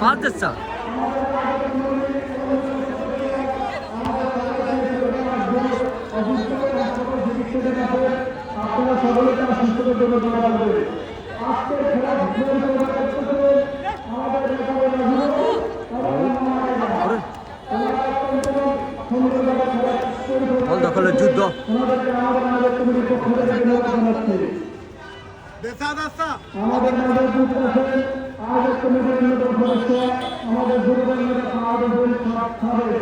আচ্ছা আপনারা সকলে তার সুস্থতার জন্য দোয়া করবেন। আজকের খেলা আমাদের বল দখলের যুদ্ধ আমাদের আমাদের